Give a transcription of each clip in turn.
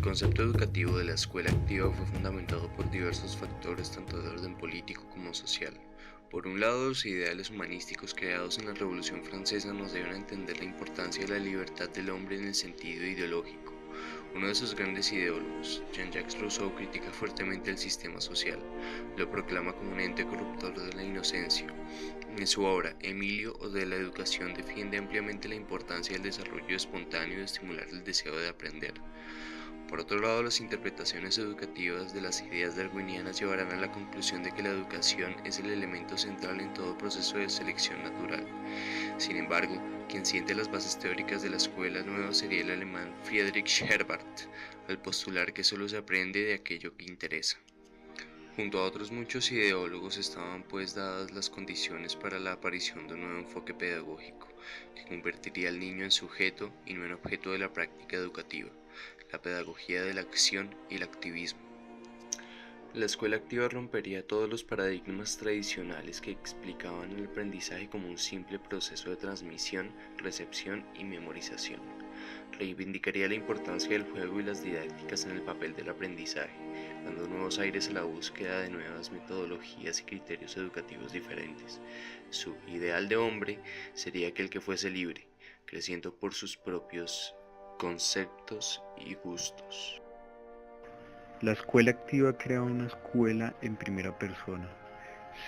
El concepto educativo de la escuela activa fue fundamentado por diversos factores tanto de orden político como social. Por un lado, los ideales humanísticos creados en la Revolución Francesa nos deben entender la importancia de la libertad del hombre en el sentido ideológico. Uno de sus grandes ideólogos, Jean-Jacques Rousseau, critica fuertemente el sistema social, lo proclama como un ente corruptor de la inocencia. En su obra, Emilio o de la educación defiende ampliamente la importancia del desarrollo espontáneo y de estimular el deseo de aprender. Por otro lado, las interpretaciones educativas de las ideas darwinianas llevarán a la conclusión de que la educación es el elemento central en todo proceso de selección natural. Sin embargo, quien siente las bases teóricas de la escuela nueva sería el alemán Friedrich Herbart, al postular que solo se aprende de aquello que interesa. Junto a otros muchos ideólogos estaban pues dadas las condiciones para la aparición de un nuevo enfoque pedagógico, que convertiría al niño en sujeto y no en objeto de la práctica educativa, la pedagogía de la acción y el activismo. La escuela activa rompería todos los paradigmas tradicionales que explicaban el aprendizaje como un simple proceso de transmisión, recepción y memorización. Reivindicaría la importancia del juego y las didácticas en el papel del aprendizaje, dando nuevos aires a la búsqueda de nuevas metodologías y criterios educativos diferentes. Su ideal de hombre sería aquel que fuese libre, creciendo por sus propios conceptos y gustos. La escuela activa crea una escuela en primera persona.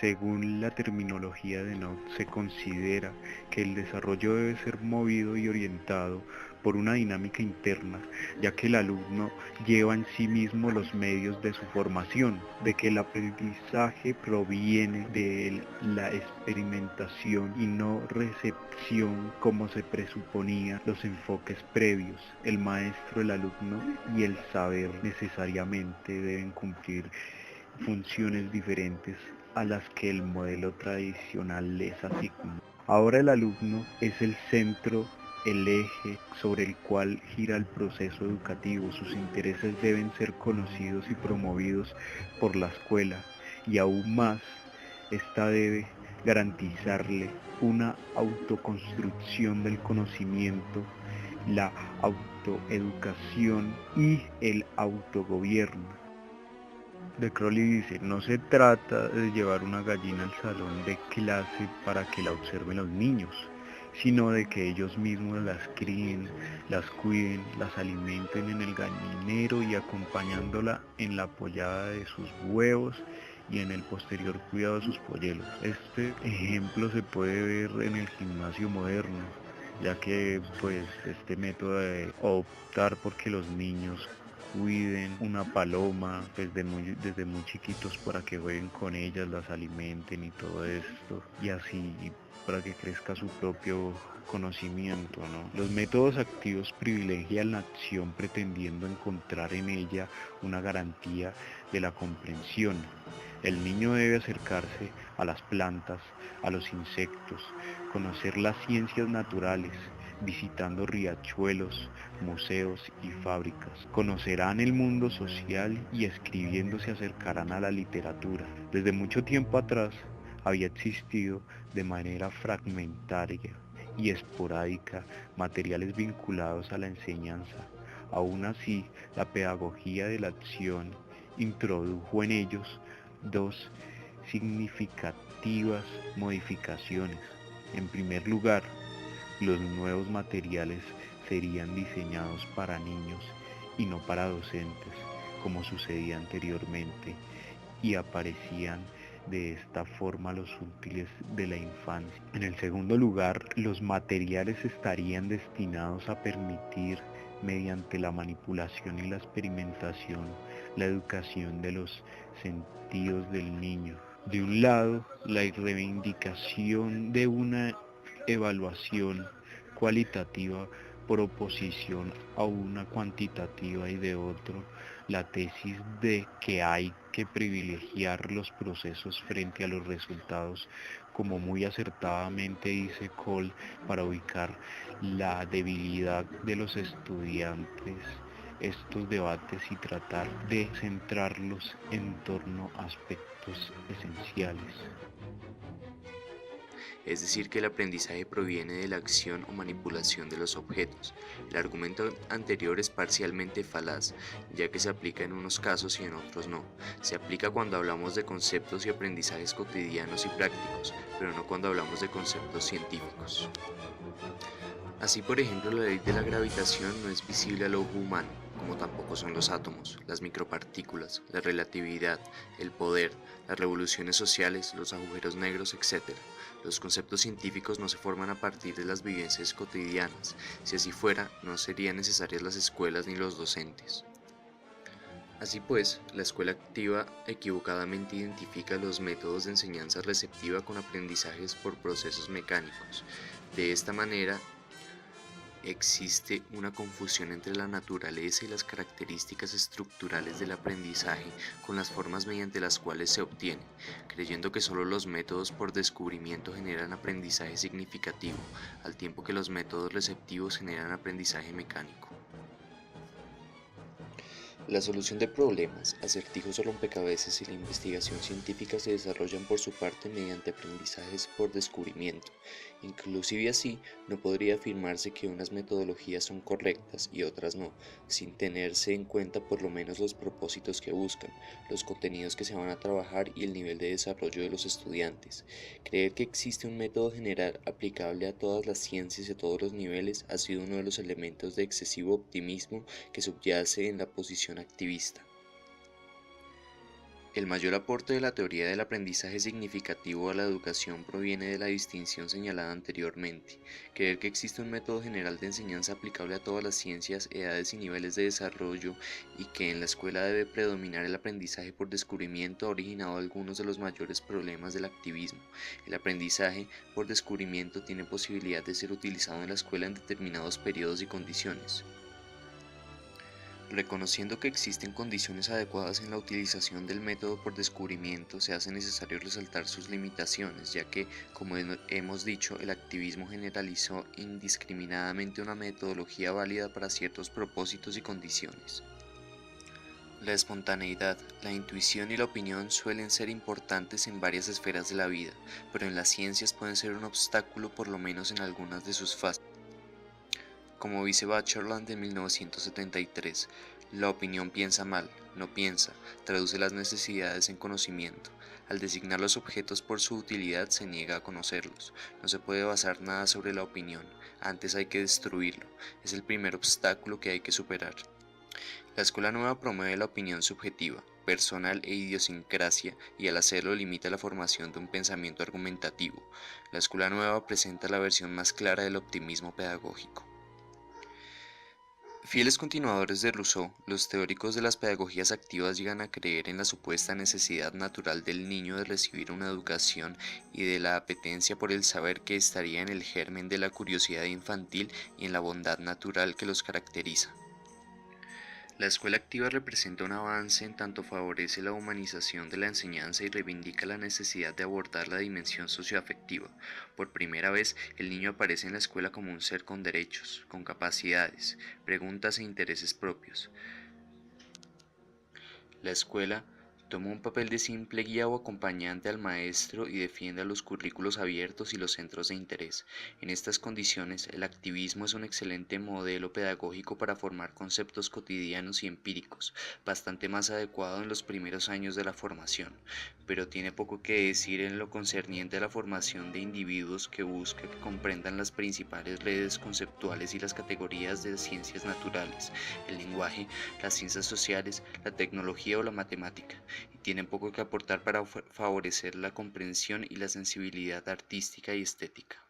Según la terminología de Knott, se considera que el desarrollo debe ser movido y orientado por una dinámica interna, ya que el alumno lleva en sí mismo los medios de su formación, de que el aprendizaje proviene de la experimentación y no recepción como se presuponía los enfoques previos. El maestro, el alumno y el saber necesariamente deben cumplir funciones diferentes a las que el modelo tradicional les asigna. Ahora el alumno es el centro, el eje sobre el cual gira el proceso educativo. Sus intereses deben ser conocidos y promovidos por la escuela, y aún más, esta debe garantizarle una autoconstrucción del conocimiento, la autoeducación y el autogobierno. De Crowley dice, no se trata de llevar una gallina al salón de clase para que la observen los niños, sino de que ellos mismos las críen, las cuiden, las alimenten en el gallinero y acompañándola en la pollada de sus huevos y en el posterior cuidado de sus polluelos. Este ejemplo se puede ver en el gimnasio moderno, ya que pues este método de optar porque los niños cuiden una paloma desde muy chiquitos para que jueguen con ellas, las alimenten y todo esto, y así para que crezca su propio conocimiento, ¿no? Los métodos activos privilegian la acción pretendiendo encontrar en ella una garantía de la comprensión. El niño debe acercarse a las plantas, a los insectos, conocer las ciencias naturales, visitando riachuelos, museos y fábricas. Conocerán el mundo social y escribiendo se acercarán a la literatura. Desde mucho tiempo atrás había existido de manera fragmentaria y esporádica materiales vinculados a la enseñanza. Aún así, la pedagogía de la acción introdujo en ellos dos significativas modificaciones. En primer lugar, los nuevos materiales serían diseñados para niños y no para docentes, como sucedía anteriormente, y aparecían de esta forma los útiles de la infancia. En el segundo lugar, los materiales estarían destinados a permitir, mediante la manipulación y la experimentación, la educación de los sentidos del niño. De un lado, la reivindicación de una evaluación cualitativa por oposición a una cuantitativa, y de otro, la tesis de que hay que privilegiar los procesos frente a los resultados, como muy acertadamente dice Cole, para ubicar la debilidad de los estudiantes estos debates y tratar de centrarlos en torno a aspectos esenciales. es decir, que el aprendizaje proviene de la acción o manipulación de los objetos. El argumento anterior es parcialmente falaz, ya que se aplica en unos casos y en otros no. Se aplica cuando hablamos de conceptos y aprendizajes cotidianos y prácticos, pero no cuando hablamos de conceptos científicos. Así, por ejemplo, la ley de la gravitación no es visible al ojo humano, como tampoco son los átomos, las micropartículas, la relatividad, el poder, las revoluciones sociales, los agujeros negros, etc. Los conceptos científicos no se forman a partir de las vivencias cotidianas. Si así fuera, no serían necesarias las escuelas ni los docentes. Así pues, la escuela activa equivocadamente identifica los métodos de enseñanza receptiva con aprendizajes por procesos mecánicos. De esta manera, existe una confusión entre la naturaleza y las características estructurales del aprendizaje con las formas mediante las cuales se obtiene, creyendo que solo los métodos por descubrimiento generan aprendizaje significativo, al tiempo que los métodos receptivos generan aprendizaje mecánico. La solución de problemas, acertijos o rompecabezas y la investigación científica se desarrollan por su parte mediante aprendizajes por descubrimiento. Inclusive así, no podría afirmarse que unas metodologías son correctas y otras no, sin tenerse en cuenta por lo menos los propósitos que buscan, los contenidos que se van a trabajar y el nivel de desarrollo de los estudiantes. Creer que existe un método general aplicable a todas las ciencias y a todos los niveles ha sido uno de los elementos de excesivo optimismo que subyace en la posición activista. El mayor aporte de la teoría del aprendizaje significativo a la educación proviene de la distinción señalada anteriormente. Creer que existe un método general de enseñanza aplicable a todas las ciencias, edades y niveles de desarrollo y que en la escuela debe predominar el aprendizaje por descubrimiento ha originado algunos de los mayores problemas del activismo. El aprendizaje por descubrimiento tiene posibilidad de ser utilizado en la escuela en determinados periodos y condiciones. Reconociendo que existen condiciones adecuadas en la utilización del método por descubrimiento, se hace necesario resaltar sus limitaciones, ya que, como hemos dicho, el activismo generalizó indiscriminadamente una metodología válida para ciertos propósitos y condiciones. La espontaneidad, la intuición y la opinión suelen ser importantes en varias esferas de la vida, pero en las ciencias pueden ser un obstáculo por lo menos en algunas de sus fases. Como dice Bachelard en 1973, la opinión piensa mal, no piensa, traduce las necesidades en conocimiento. Al designar los objetos por su utilidad se niega a conocerlos. No se puede basar nada sobre la opinión, antes hay que destruirlo. Es el primer obstáculo que hay que superar. La escuela nueva promueve la opinión subjetiva, personal e idiosincrasia y al hacerlo limita la formación de un pensamiento argumentativo. La escuela nueva presenta la versión más clara del optimismo pedagógico. Fieles continuadores de Rousseau, los teóricos de las pedagogías activas llegan a creer en la supuesta necesidad natural del niño de recibir una educación y de la apetencia por el saber que estaría en el germen de la curiosidad infantil y en la bondad natural que los caracteriza. La escuela activa representa un avance en tanto favorece la humanización de la enseñanza y reivindica la necesidad de abordar la dimensión socioafectiva. Por primera vez, el niño aparece en la escuela como un ser con derechos, con capacidades, preguntas e intereses propios. La escuela toma un papel de simple guía o acompañante al maestro y defiende a los currículos abiertos y los centros de interés. En estas condiciones, el activismo es un excelente modelo pedagógico para formar conceptos cotidianos y empíricos, bastante más adecuado en los primeros años de la formación, pero tiene poco que decir en lo concerniente a la formación de individuos que busca que comprendan las principales redes conceptuales y las categorías de ciencias naturales, el lenguaje, las ciencias sociales, la tecnología o la matemática, y tienen poco que aportar para favorecer la comprensión y la sensibilidad artística y estética.